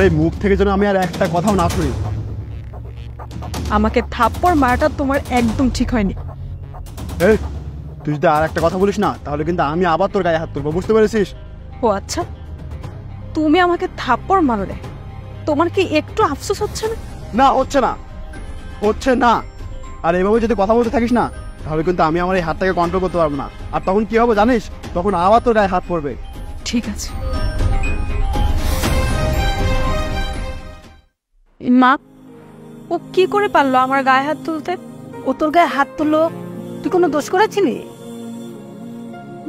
এই মুখ থেকে যেন আমি আর একটা কথাও না শুনি। আমাকে থাপ্পড় মারাটা তোমার একদম ঠিক হয়নি। এই তুই যদি আর একটা কথা বলিস না তাহলে কিন্তু আমি আবার তোর গায়ে হাত তুলবো, বুঝতে পেরেছিস? ও আচ্ছা, তুমি আমাকে থাপ্পড় মারলে তোমার কি একটু আফসোস হচ্ছে না? না, হচ্ছে না, হচ্ছে না। আর এভাবে যদি কথা বলতে থাকিস না তাহলে কিন্তু আমি আমার এই হাতটাকে কন্ট্রোল করতে পারবো না। আর তখন কি হবে জানিস? তখন আবার তোর গায়ে হাত পড়বে। ঠিক আছে মা, ও কি করে পারলো আমার গায়ে হাত তুলতে? ও তোর গায়ে হাত তুললো, তুই কোনো দোষ করেছিলি?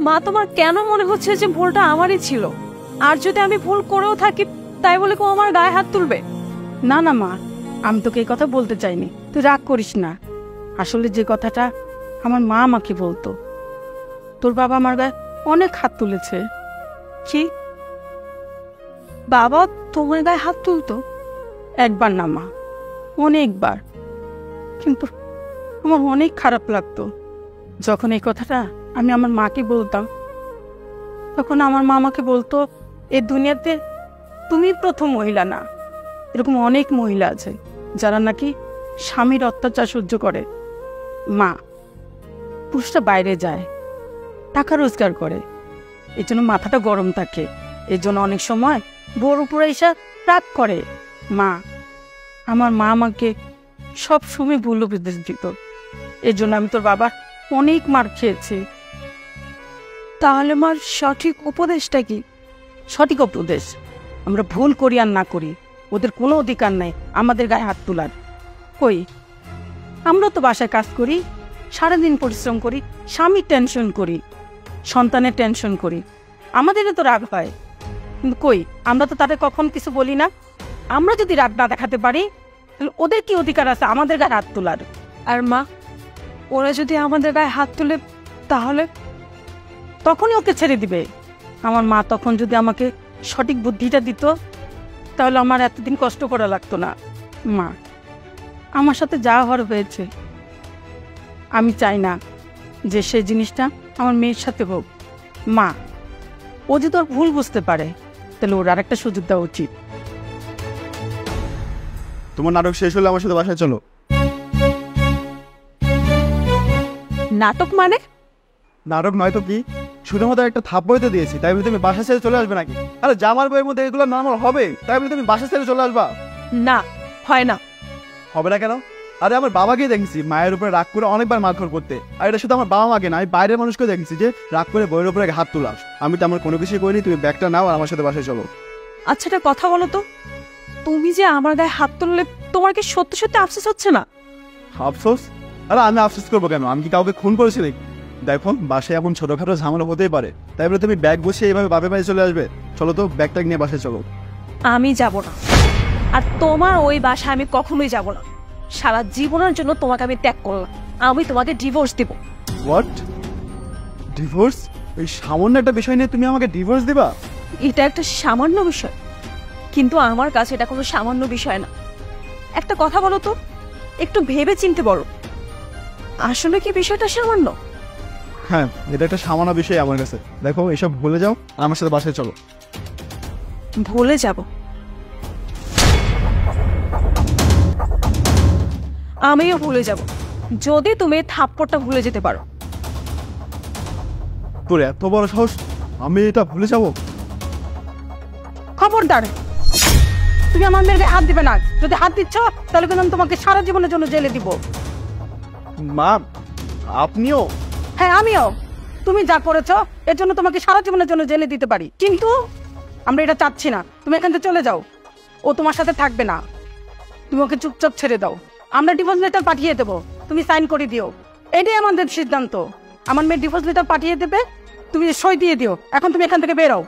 মা, তোমার কেন মনে হচ্ছে যে ভুলটা আমারই ছিল? আর যদি আমি ভুল করেও থাকি তাই বলে কেউ আমার গায়ে হাত তুলবে? না না মা, আমি তোকে এই কথা বলতে চাইনি, তুই রাগ করিস না। আসলে যে কথাটা আমার মা আমাকে বলতো, তোর বাবা আমার গায়ে অনেক হাত তুলেছে। কি? বাবা তোমার গায়ে হাত তুলতো? একবার না মা, অনেকবার। কিন্তু আমার অনেক খারাপ লাগতো যখন এই কথাটা আমি আমার মাকে বলতাম। তখন আমার মা আমাকে বলতো, এই দুনিয়াতে তুমি প্রথম মহিলা না, এরকম অনেক মহিলা আছে যারা নাকি স্বামীর অত্যাচার সহ্য করে। মা, পুরুষটা বাইরে যায়, টাকা রোজগার করে, এই জন্য মাথাটা গরম থাকে, এই জন্য অনেক সময় বউর উপরে এসে রাগ করে। মা, আমার মা আমাকে সব সময় ভুল উপদেশ দিত, এই জন্য আমি তোর বাবার অনেক মার খেয়েছি। তাহলে মার সঠিক উপদেশটা কি? সঠিক উপদেশ, আমরা ভুল করি আর না করি ওদের কোনো অধিকার নাই আমাদের গায়ে হাত তোলার। কই, আমরা তো বাসায় কাজ করি, সারাদিন পরিশ্রম করি, স্বামীর টেনশন করি, সন্তানের টেনশন করি, আমাদেরও তো রাগ হয়। কিন্তু কই, আমরা তো তাদের কখন কিছু বলি না। আমরা যদি রাগ না দেখাতে পারি তাহলে ওদের কি অধিকার আছে আমাদের গায়ে হাত তোলার? আর মা, ওরা যদি আমাদের গায়ে হাত তুলে তাহলে? তখনই ওকে ছেড়ে দিবে। আমার মা তখন যদি আমাকে সঠিক বুদ্ধিটা দিত তাহলে আমার এতদিন কষ্ট করা লাগতো না। মা, আমার সাথে যা হওয়ার হয়েছে, আমি চাই না যে সেই জিনিসটা আমার মেয়ের সাথে হোক। মা, ও যদি ওর ভুল বুঝতে পারে তাহলে ওর আর একটা সুযোগ দেওয়া উচিত। তোমার নাটক শেষ হলে আমার সাথে বাসায় চলো। নাটক মানে? নাটক নয় তো কি, শুধুমাত্র একটা থাপ্পড়িতে দিয়েছি তাই বলে তুমি বাসা ছেড়ে চলে আসবে নাকি? আরে জামার বইয়ের মধ্যে এগুলো নরমাল হবে তাই বলে তুমি বাসা ছেড়ে চলে আসবা? না, হয় না। হবে না কেন? আরে আমার বাবাকেই দেখেছি মায়ের উপরে রাগ করে অনেকবার মারধর করতে। আর এটা শুধু আমার বাবা মাকে না, আমি বাইরের মানুষকে দেখেছি যে রাগ করে বইয়ের উপরে হাত তোলা। আমি তো আমার কোনো কিছুই করিনি। তুমি ব্যাগটা নাও আর আমার সাথে বাসায় চলো। আচ্ছা, একটা কথা বলো তো, তুমি যে আমার গায়ে হাত তুললে তোমার কি সত্যি সত্যি আফসোস হচ্ছে না? আফসোস? আরে আমি আফসোস করবো কেন? আমি কি কাউকে খুন করেছি নাকি? দেখো, বাসায় এখন ছোটখাটো ঝামেলা হতেই পারে, তাই বলে তুমি ব্যাগ বসিয়ে এইভাবে বাপের বাড়ি চলে আসবে? চলো তো, ব্যাগটা নিয়ে বাসায় চলো। আমি যাব না, আর তোমার ওই বাসায় আমি কখনোই যাব না। সারা জীবনের জন্য তোমাকে আমি ত্যাগ করলাম, আমি তোমাকে ডিভোর্স দেব। হোয়াট? ডিভোর্স? এই সামান্য একটা বিষয় নিয়ে তুমি আমাকে ডিভোর্স দিবা? এটা একটা সামান্য বিষয়, কিন্তু আমার কাছে এটা কোনো সামান্য বিষয় না। একটা কথা বলো তো, একটু ভেবে চিনতে বলো, আসলে কি বিষয়টা সামান্য? হ্যাঁ, এটা একটা সামান্য বিষয় আমার কাছে। দেখো, এসব ভুলে যাও আর আমার সাথে বাসায় চলো। ভুলে যাব? আমিও ভুলে যাব যদি তুমি থাপ্পড়টা ভুলে যেতে পারো। তোর এত বড় সাহস, আমি এটা ভুলে যাব? খবরদার, তুমি আমার মেয়ের গায়ে হাত দিবে না। যদি হাত দিচ্ছ তাহলে কিন্তু আমি তোমাকে সারা জীবনের জন্য জেলে দিব। মা, আপনিও? হ্যাঁ, আমিও। তুমি যা করেছ এর জন্য তোমাকে সারা জীবনের জন্য জেলে দিতে পারি, কিন্তু আমরা এটা চাচ্ছি না। তুমি এখান থেকে চলে যাও, ও তোমার সাথে থাকবে না। তুমি ওকে চুপচাপ ছেড়ে দাও, আমরা ডিভোর্স লেটার পাঠিয়ে দেবো, তুমি সাইন করে দিও। এটাই আমাদের সিদ্ধান্ত। আমার মেয়ে ডিভোর্স লেটার পাঠিয়ে দেবে, তুমি সই দিয়ে দিও। এখন তুমি এখান থেকে বেরো।